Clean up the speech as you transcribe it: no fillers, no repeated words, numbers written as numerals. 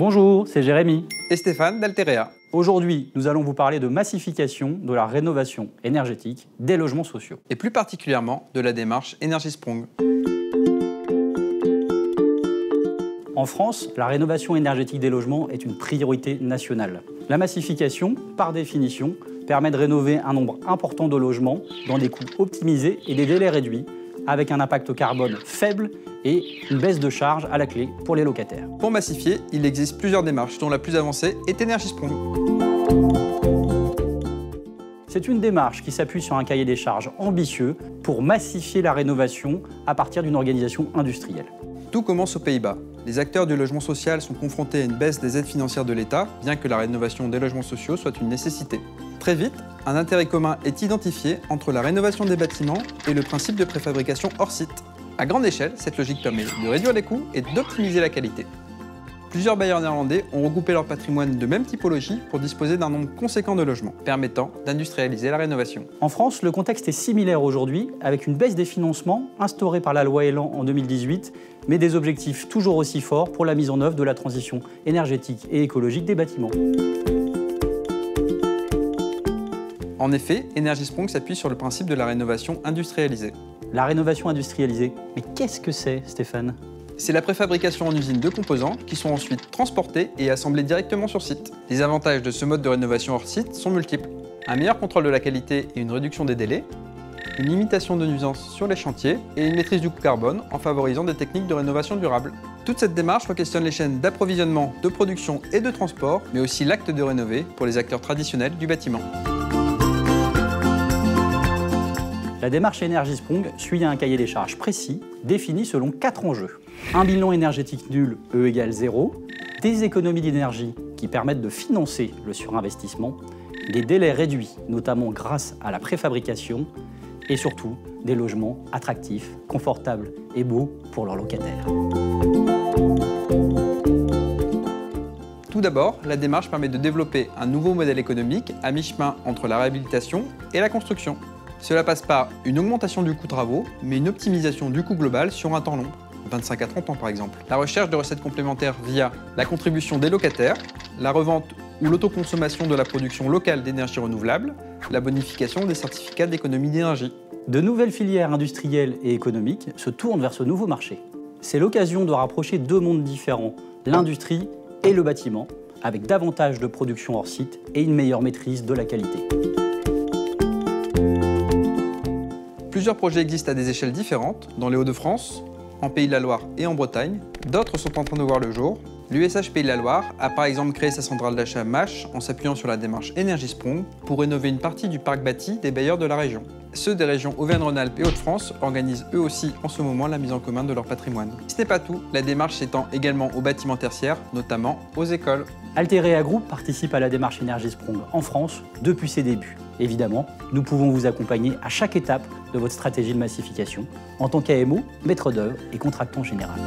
Bonjour, c'est Jérémy. Et Stéphane d'Alterea. Aujourd'hui, nous allons vous parler de massification de la rénovation énergétique des logements sociaux. Et plus particulièrement de la démarche Energiesprong. En France, la rénovation énergétique des logements est une priorité nationale. La massification, par définition, permet de rénover un nombre important de logements dans des coûts optimisés et des délais réduits, avec un impact carbone faible et une baisse de charge à la clé pour les locataires. Pour massifier, il existe plusieurs démarches, dont la plus avancée est Energiesprong. C'est une démarche qui s'appuie sur un cahier des charges ambitieux pour massifier la rénovation à partir d'une organisation industrielle. Tout commence aux Pays-Bas. Les acteurs du logement social sont confrontés à une baisse des aides financières de l'État, bien que la rénovation des logements sociaux soit une nécessité. Très vite, un intérêt commun est identifié entre la rénovation des bâtiments et le principe de préfabrication hors site. À grande échelle, cette logique permet de réduire les coûts et d'optimiser la qualité. Plusieurs bailleurs néerlandais ont regroupé leur patrimoine de même typologie pour disposer d'un nombre conséquent de logements, permettant d'industrialiser la rénovation. En France, le contexte est similaire aujourd'hui, avec une baisse des financements instaurée par la loi Elan en 2018, mais des objectifs toujours aussi forts pour la mise en œuvre de la transition énergétique et écologique des bâtiments. En effet, Energiesprong s'appuie sur le principe de la rénovation industrialisée. La rénovation industrialisée, mais qu'est-ce que c'est, Stéphane ? C'est la préfabrication en usine de composants qui sont ensuite transportés et assemblés directement sur site. Les avantages de ce mode de rénovation hors site sont multiples. Un meilleur contrôle de la qualité et une réduction des délais, une limitation de nuisances sur les chantiers et une maîtrise du coût carbone en favorisant des techniques de rénovation durable. Toute cette démarche questionne les chaînes d'approvisionnement, de production et de transport, mais aussi l'acte de rénover pour les acteurs traditionnels du bâtiment. La démarche Energiesprong suit un cahier des charges précis, défini selon 4 enjeux. Un bilan énergétique nul, E égale 0, des économies d'énergie qui permettent de financer le surinvestissement, des délais réduits, notamment grâce à la préfabrication, et surtout des logements attractifs, confortables et beaux pour leurs locataires. Tout d'abord, la démarche permet de développer un nouveau modèle économique à mi-chemin entre la réhabilitation et la construction. Cela passe par une augmentation du coût travaux, mais une optimisation du coût global sur un temps long, 25 à 30 ans par exemple. La recherche de recettes complémentaires via la contribution des locataires, la revente ou l'autoconsommation de la production locale d'énergie renouvelable, la bonification des certificats d'économie d'énergie. De nouvelles filières industrielles et économiques se tournent vers ce nouveau marché. C'est l'occasion de rapprocher deux mondes différents, l'industrie et le bâtiment, avec davantage de production hors site et une meilleure maîtrise de la qualité. Plusieurs projets existent à des échelles différentes, dans les Hauts-de-France, en Pays de la Loire et en Bretagne. D'autres sont en train de voir le jour. L'USH Pays de la Loire a par exemple créé sa centrale d'achat MACH en s'appuyant sur la démarche Energiesprong pour rénover une partie du parc bâti des bailleurs de la région. Ceux des régions Auvergne-Rhône-Alpes et Hauts-de-France organisent eux aussi en ce moment la mise en commun de leur patrimoine. Ce n'est pas tout, la démarche s'étend également aux bâtiments tertiaires, notamment aux écoles. Alterea Group participe à la démarche Energiesprong en France depuis ses débuts. Évidemment, nous pouvons vous accompagner à chaque étape de votre stratégie de massification en tant qu'AMO, maître d'œuvre et contractant général.